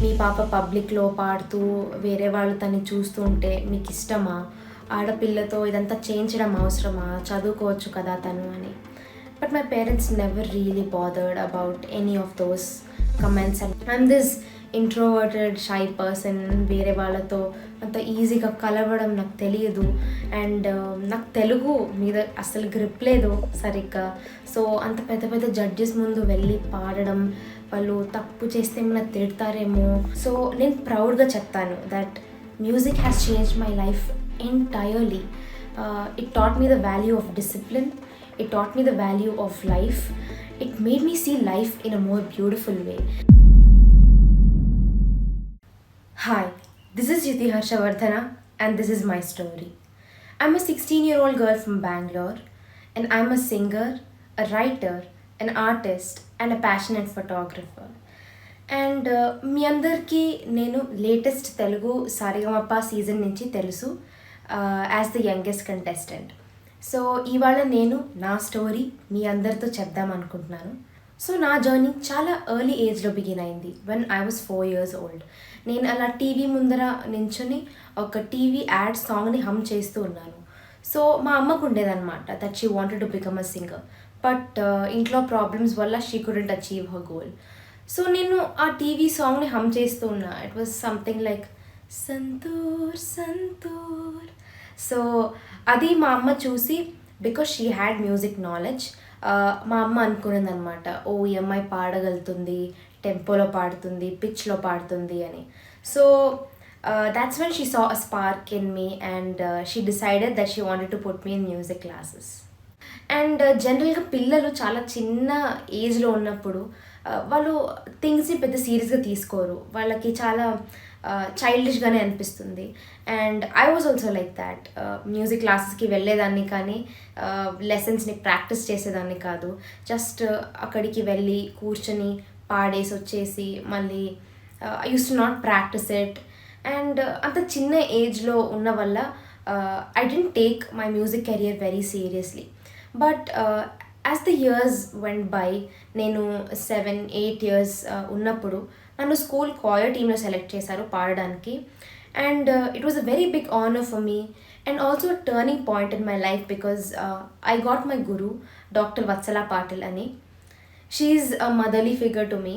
మీ పాప పబ్లిక్‌లో పాడుతూ వేరే వాళ్ళు తనని చూస్తూ ఉంటే మీకిష్టమా? ఆడపిల్లతో ఇదంతా చేయించడం అవసరమా? చదువుకోవచ్చు కదా తను అని. But my parents never really bothered about any of those comments. And I'm this introverted, shy person. వేరే వాళ్ళతో అంత ఈజీగా కలవడం నాకు తెలియదు. అండ్ నాకు తెలుగు మీద అసలు గ్రిప్ లేదు సరిగ్గా. సో అంత పెద్ద పెద్ద జడ్జెస్ ముందు వెళ్ళి పాడడం, వాళ్ళు తప్పు చేస్తే ఏమైనా తిడతారేమో. సో నేను ప్రౌడ్గా చెప్తాను that music has changed my life entirely. It taught me the value of discipline. It taught me the value of life. It made me see life in a more beautiful way. Hi, this is Yuti Harshavardhana and this is my story. I'm a 16-year-old girl from Bangalore and I'm a singer, a writer, an artist and a passionate photographer. And మీ అందరికీ నేను latest Telugu Sarigamapa season నుంచి తెలుసు as the youngest contestant. So ఇవాళ నేను నా story మీ అందరితో చెప్దాం అనుకుంటున్నాను. సో నా జర్నీ చాలా ఎర్లీ ఏజ్లో బిగిన్ అయింది when I was 4 years old. నేను అలా టీవీ ముందర నించుని ఒక టీవీ యాడ్ సాంగ్ని హమ్ చేస్తూ ఉన్నాను. సో మా అమ్మకు ఉండేదన్నమాట that she wanted to become a singer, but ఇంట్లో ప్రాబ్లమ్స్ వల్ల she couldn't achieve her goal. So నేను ఆ టీవీ సాంగ్ని హమ్ చేస్తూ ఉన్నా. It was something like Santoor Santoor. So అది మా అమ్మ చూసి, because she had music knowledge, మా అమ్మ అనుకునేది అనమాట, ఓ ఈ అమ్మాయి పాడగలుగుతుంది, టెంపోలో పాడుతుంది, పిచ్లో పాడుతుంది అని. So that's when she saw a spark in me and she decided that she wanted to put me in music classes. And జనరల్గా పిల్లలు చాలా చిన్న ఏజ్లో ఉన్నప్పుడు వాళ్ళు థింగ్స్ని పెద్ద సీరియస్గా తీసుకోరు, వాళ్ళకి చాలా చైల్డిష్గానే అనిపిస్తుంది. And I was also like that. Music క్లాసెస్కి వెళ్ళేదాన్ని కానీ లెసన్స్ని ప్రాక్టీస్ చేసేదాన్ని కాదు. జస్ట్ అక్కడికి వెళ్ళి కూర్చొని పాడేసి వచ్చేసి మళ్ళీ I use to not practice it. And అంత చిన్న ఏజ్లో ఉన్న వల్ల I didn't take my music career very seriously. But as the years went by, నేను 7-8 years ఉన్నప్పుడు నన్ను స్కూల్ కాయర్ టీంలో సెలెక్ట్ చేశారు పాడడానికి. And it was a very big honour for me and also turning point in my life because I got my guru doctor Vatsala Patil అని. She is a motherly figure to me.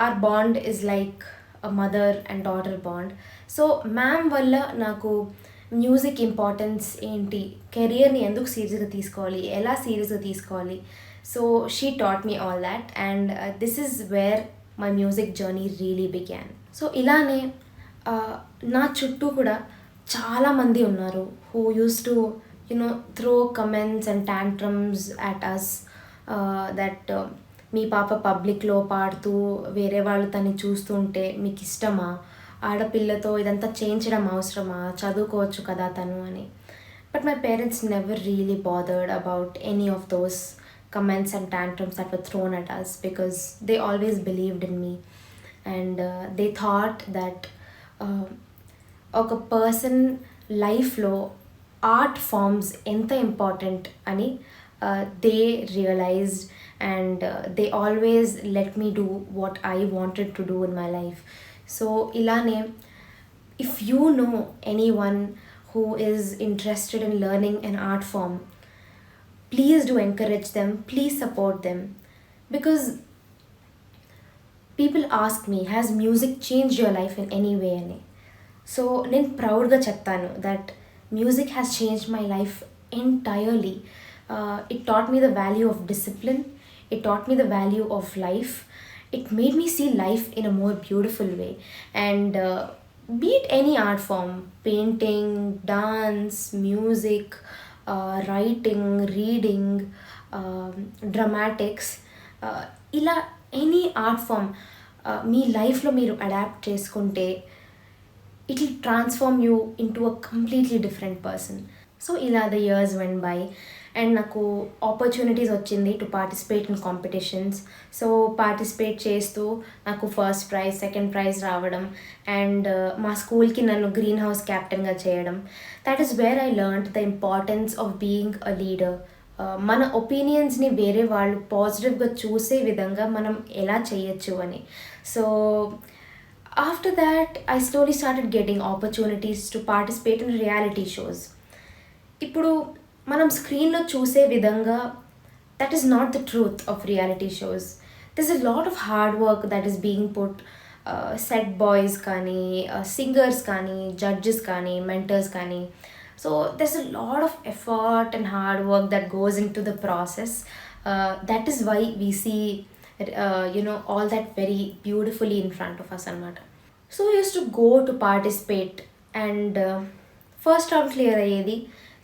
Our bond is like a mother and daughter bond. So ma'am వల్ల నాకు music importance ఏంటి, కెరియర్ని ఎందుకు సీరియస్గా తీసుకోవాలి, ఎలా సీరియస్గా తీసుకోవాలి, so she taught me all that. And this is where my music journey really began. So ఇలానే నా చుట్టూ కూడా చాలామంది ఉన్నారు who use to throw comments and tantrums at us that మీ పాప పబ్లిక్లో పాడుతూ వేరే వాళ్ళు తనని చూస్తూ ఉంటే మీకు ఇష్టమా? ఆడపిల్లతో ఇదంతా చేయించడం అవసరమా? చదువుకోవచ్చు కదా తను అని. But my parents never really bothered about any of those comments and tantrums that were thrown at us because they always believed in me and they thought that ఒక పర్సన్ లైఫ్లో ఆర్ట్ ఫామ్స్ ఎంత important అని they realized and they always let me do what I wanted to do in my life. So ఇలానే if you know anyone who is interested in learning an art form, please do encourage them, please support them, because people ask me, has music changed your life in any way ani. So నేను ప్రౌడ్గా చెప్తాను that music has changed my life entirely. It taught me the value of discipline, it taught me the value of life, it made me see life in a more beautiful way. And be it any art form, painting, dance, music, writing, reading, dramatics, ఇలా any art form మీ లైఫ్లో మీరు adapt చేసుకుంటే it will transform you into a completely different person. So ఇలా the years went by and నాకు opportunities వచ్చింది to participate in competitions. So participate చేస్తూ నాకు ఫస్ట్ ప్రైజ్, సెకండ్ ప్రైజ్ రావడం అండ్ మా స్కూల్కి నన్ను గ్రీన్ హౌస్ క్యాప్టెన్గా చేయడం. That is where I learned the importance of being a leader. మన ఒపీనియన్స్ని వేరే వాళ్ళు పాజిటివ్గా చూసే విధంగా మనం ఎలా చేయొచ్చు అని. So after that I slowly started getting opportunities to participate in reality shows. ఇప్పుడు మనం స్క్రీన్లో చూసే విధంగా that is not the truth of reality shows. This a lot of hard work that is being put. Set boys కానీ, singers కానీ, judges కానీ, mentors కానీ. So there's a lot of effort and hard work that goes into the process. That is why we see all that very beautifully in front of us అనమాట. So used to go to participate and first round clear అయ్యేది,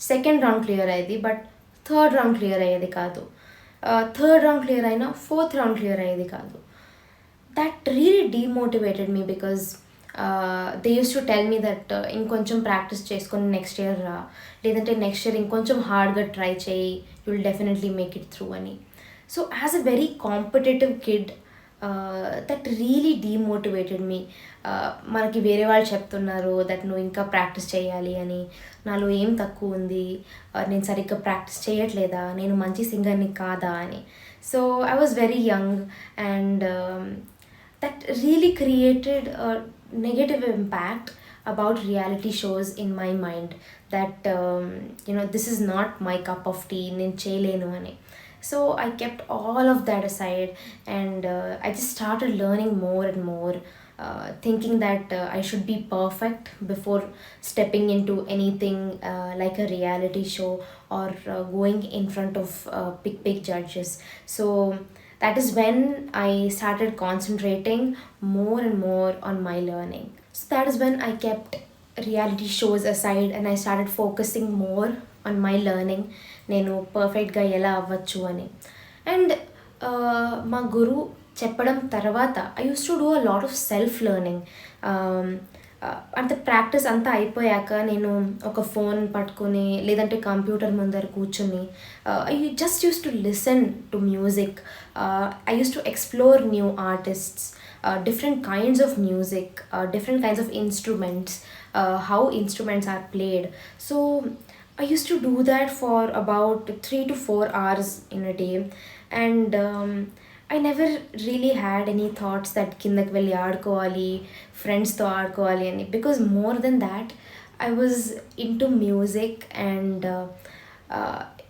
second round clear అయ్యేది, but third round clear అయ్యేది కాదు. Third round clear అయినా fourth round clear అయ్యేది కాదు. That really demotivated me because they use to tell me that ఇంకొంచెం practice చేసుకొని next year రా, లేదంటే నెక్స్ట్ ఇయర్ ఇంకొంచెం హార్డ్గా ట్రై చేయి, you will definitely make it through అని. So as a very competitive kid that really demotivated me. మనకి వేరే వాళ్ళు చెప్తున్నారు దట్ నువ్వు ఇంకా ప్రాక్టీస్ చేయాలి అని, నాలో ఏం తక్కువ ఉంది, నేను సరిగ్గా ప్రాక్టీస్ చేయట్లేదా, నేను మంచి సింగర్ని కాదా అని. So I was very young and that really created negative impact about reality shows in my mind that this is not my cup of tea, నేను చేయలేను అని. So I kept all of that aside and I just started learning more and more, thinking that I should be perfect before stepping into anything like a reality show or going in front of big judges. So that is when I started concentrating more and more on my learning. So that is when I kept reality shows aside and I started focusing more on my learning. నేను పర్ఫెక్ట్గా ఎలా అవ్వచ్చు అని. And మా గురువు చెప్పడం తర్వాత I use to do a lot of self learning. అంత ప్రాక్టీస్ అంతా అయిపోయాక నేను ఒక ఫోన్ పట్టుకొని లేదంటే కంప్యూటర్ ముందర కూర్చొని I just use to listen to music. I use to explore new artists, different kinds of music, different kinds of instruments, how instruments are played. So I used to do that for about 3 to 4 hours in a day and I never really had any thoughts that కిందకి వెళ్ళి ఆడుకోవాలి, ఫ్రెండ్స్తో ఆడుకోవాలి అని. Because more than that I was into music and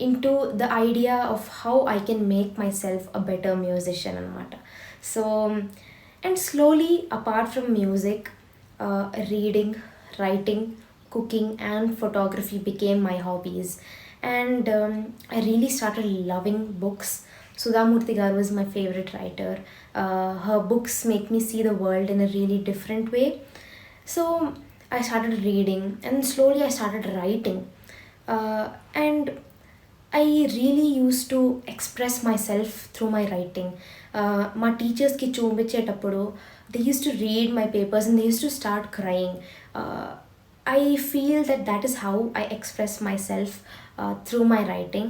into the idea of how I can make myself a better musician అనమాట. So and slowly, apart from music, reading, writing, cooking and photography became my hobbies. And I really started loving books. Sudha Murthy garu is my favorite writer. Her books make me see the world in a really different way. So I started reading and slowly I started writing. And I really used to express myself through my writing. మా టీచర్స్కి చూపించేటప్పుడు they used to read my papers and they used to start crying. I feel that that is how I express myself through my writing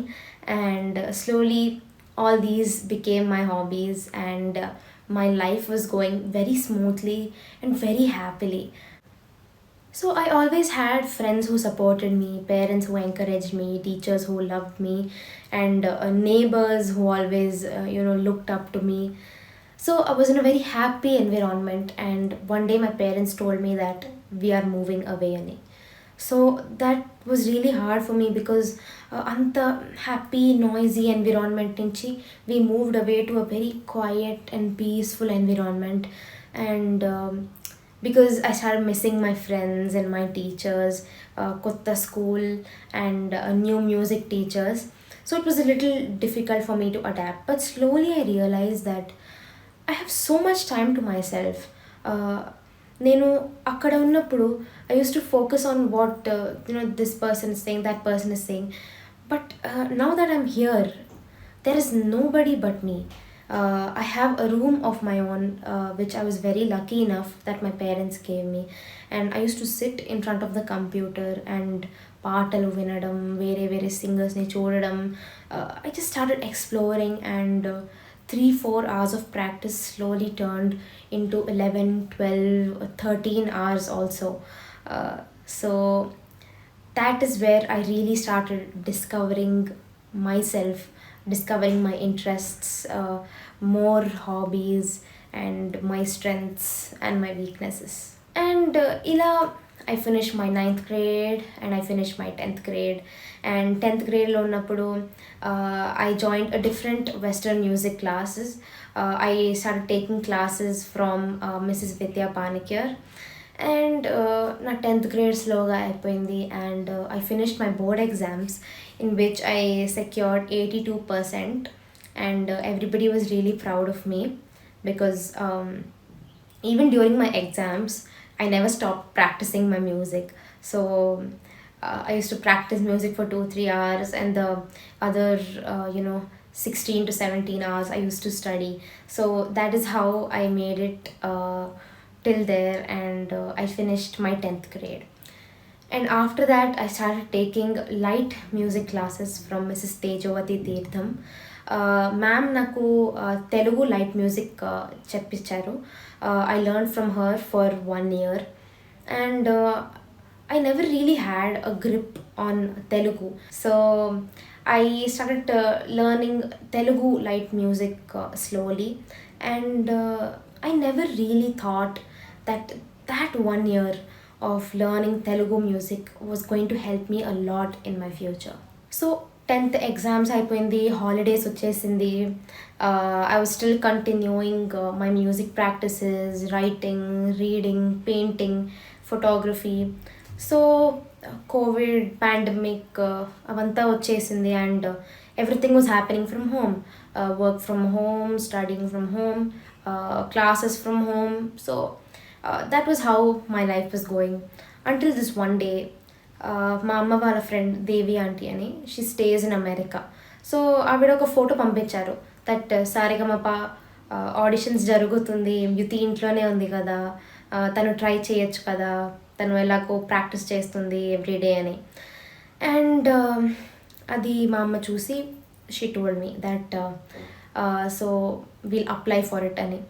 and slowly all these became my hobbies and my life was going very smoothly and very happily. So I always had friends who supported me, parents who encouraged me, teachers who loved me, and neighbors who always looked up to me. So I was in a very happy environment and one day my parents told me that we are moving away ani. So that was really hard for me because anta happy noisy environment nunchi we moved away to a very quiet and peaceful environment and because I started missing my friends and my teachers, kotta school and new music teachers. So it was a little difficult for me to adapt. But slowly I realized that I have so much time to myself. నేను అక్కడ ఉన్నప్పుడు I used to focus on what this person is saying, that person is saying. But now that I'm here, there is nobody but me. I have a room of my own, which I was very lucky enough that my parents gave me. And I used to sit in front of the computer and పాటలు వినడం, వేరే వేరే సింగర్స్ని చూడడం. I just started exploring and 3-4 hours of practice slowly turned into 11, 12, 13 hours also. So that is where I really started discovering myself, discovering my interests, more hobbies and my strengths and my weaknesses. And ila I finished my ninth grade and I finished my 10th grade. And 10th grade lo ఉన్నప్పుడు I joined a different Western music classes. I started taking classes from Mrs. Vidya Panikar. And నా 10th grade స్లోగా అయిపోయింది. And I finished my board exams in which I secured 82%. And everybody was really proud of me because even during my exams I never stopped practicing my music. So I used to practice music for 2-3 hours, and the other 16 to 17 hours I used to study. So that is how I made it till there. And I finished my 10th grade. And after that I started taking light music classes from Mrs. Tejavati Tirtham. Ma'am నాకు Telugu light music చెప్పించారు. I learned from her for 1 year. And I never really had a grip on Telugu. So I started learning Telugu light music slowly. And I never really thought that 1 year of learning Telugu music was going to help me a lot in my future. So 10th exams అయిపోయింది, holidays వచ్చేసింది. I was still continuing my music practices, writing, reading, painting, photography. So Covid pandemic అవంతా వచ్చేసింది. And everything was happening from home, work from home, studying from home, classes from home. So that was how my life was going until this one day. మా అమ్మ వాళ్ళ friend దేవి aunty అని, she stays in America. So ఆవిడ ఒక photo పంపించారు that సారేగమప auditions జరుగుతుంది, యుతి ఇంట్లోనే ఉంది కదా, తను ట్రై చేయొచ్చు కదా, తను ఎలాగో ప్రాక్టీస్ చేస్తుంది ఎవ్రీడే అని. అండ్ అది మా అమ్మ చూసి she told me that so we'll apply for it అని.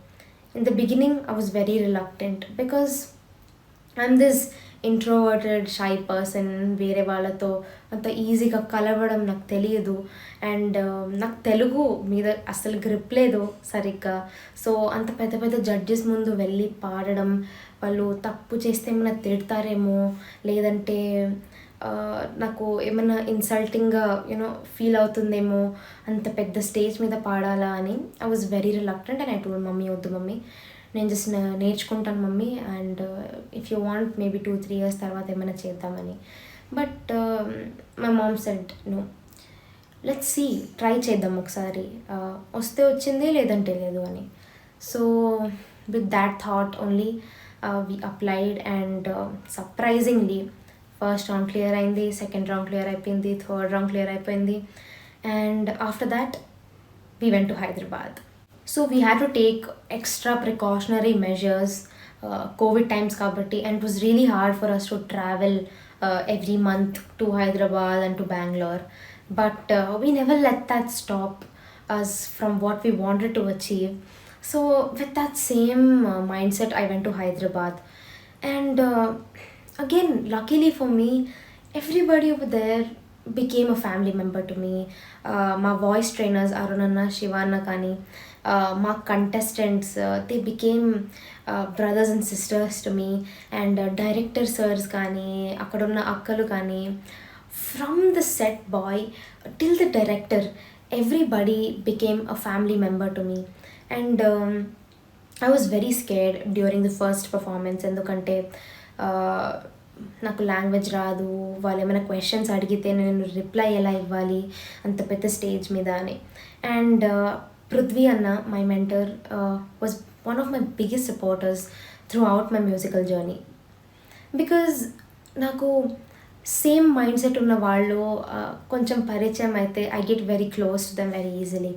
In the beginning I was very reluctant because I'm this introverted shy person. వేరే వాళ్ళతో అంత ఈజీగా కలవడం నాకు తెలియదు. అండ్ నాకు తెలుగు మీద అసలు గ్రిప్ లేదు సరిగ్గా. సో అంత పెద్ద పెద్ద జడ్జెస్ ముందు వెళ్ళి పాడడం, వాళ్ళు తప్పు చేస్తే ఏమైనా తిడతారేమో, లేదంటే నాకు ఏమైనా ఇన్సల్టింగ్గా ఫీల్ అవుతుందేమో, అంత పెద్ద స్టేజ్ మీద పాడాలా అని. I was very reluctant. And I told mummy, వద్దు మమ్మీ, నేను జస్ట్ నేర్చుకుంటాను mummy, and if you want maybe 2-3 years తర్వాత ఏమైనా చేద్దామని. But my mom said no, let's see, try చేద్దాం ఒకసారి, వస్తే వచ్చింది లేదంటే లేదు అని. So with that thought only we applied. And surprisingly first round clear అయింది, సెకండ్ రౌండ్ క్లియర్ అయిపోయింది, థర్డ్ రౌండ్ క్లియర్ అయిపోయింది. And after that we went to Hyderabad. So we had to take extra precautionary measures, covid times కాబట్టి. And it was really hard for us to travel every month to Hyderabad and to Bangalore. But we never let that stop us from what we wanted to achieve. So with that same mindset I went to Hyderabad. And again, luckily for me, everybody over there became a family member to me. My voice trainers Arunanna, Shivanna kani, my contestants, they became brothers and sisters to me. And director sirs kani, akkadunna akkalu kani, from the set boy till the director, everybody became a family member to me. And I was very scared during the first performance ఎందుకంటే నాకు language రాదు, వాళ్ళు ఏమైనా questions అడిగితే నేను reply ఎలా ఇవ్వాలి అంత పెద్ద స్టేజ్ మీద అని. అండ్ పృథ్వీ అన్న, my mentor, was one of my biggest supporters through out my musical journey. Because నాకు సేమ్ మైండ్ సెట్ ఉన్న వాళ్ళు కొంచెం పరిచయం అయితే I get very close to them very easily.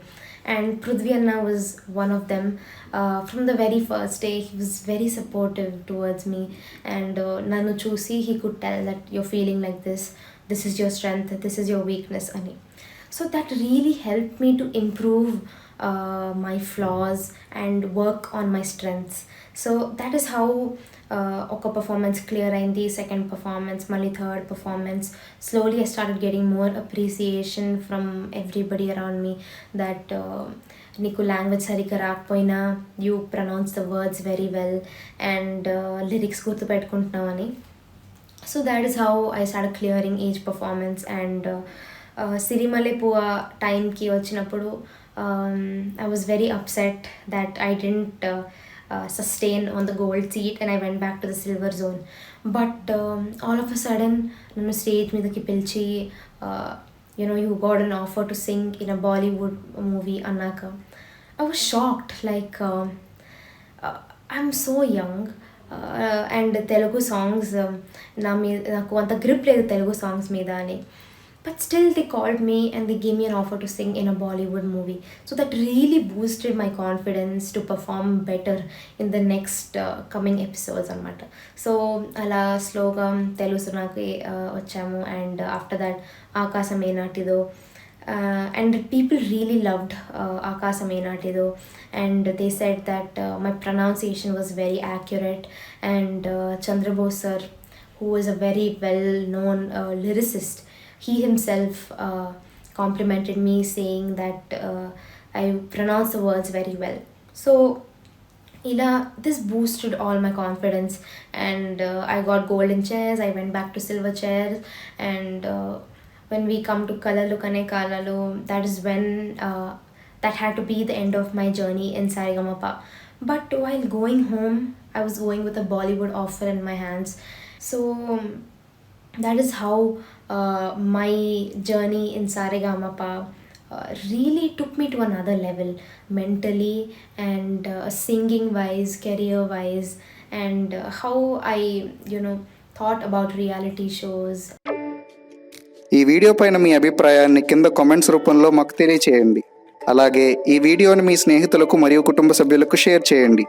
And Prithvi Anna was one of them. From the very first day he was very supportive towards me. And nanu chusi he could tell that you're feeling like this is your strength, this is your weakness ani. So that really helped me to improve my flaws and work on my strengths. So that is how ఒక performance clear అయింది, second performance, మళ్ళీ third performance. Slowly I started getting more appreciation from everybody around me that నీకు language సరిగ్గా రాకపోయినా you pronounce the words very well and lyrics గుర్తుపెట్టుకుంటున్నామని. So that is how I start clearing each performance. And Sirimalle Puvva టైంకి వచ్చినప్పుడు I was very upset that I didn't sustain on the gold seat and I went back to the silver zone. But all of a sudden, nanu stage మీదకి పిలిచి you got an offer to sing in a Bollywood movie అన్నాక I was shocked. Like I'm so young. And Telugu songs నాకు అంత grip లేదు Telugu songs మీద అని. But still they called me and they gave me an offer to sing in a Bollywood movie. So that really boosted my confidence to perform better in the next coming episodes అన్నమాట. So అలా స్లోగా తెలుసు నాకు వచ్చాము. And after that Aakasame నాటిదో, and people really loved Aakasame నాటిదో, and they said that my pronunciation was very accurate. And Chandrabose sir, who is a very well known lyricist, he himself complimented me saying that I pronounce the words very well. So ila this boosted all my confidence. And I got golden chairs, I went back to silver chairs. And when we come to Kalalu Kane Kalalu, that is when that had to be the end of my journey in Saregama. But while going home, I was going with a Bollywood offer in my hands. So that is how my journey in Saregama really took me to another level mentally and singing wise, career wise, and how I thought about reality shows. ఈ video పైన మీ అభిప్రాయాన్ని కింద comments రూపంలో మాకు తెలియచేయండి. అలాగే ఈ వీడియోని మీ స్నేహితులకు మరియు కుటుంబ సభ్యులకు షేర్ చేయండి.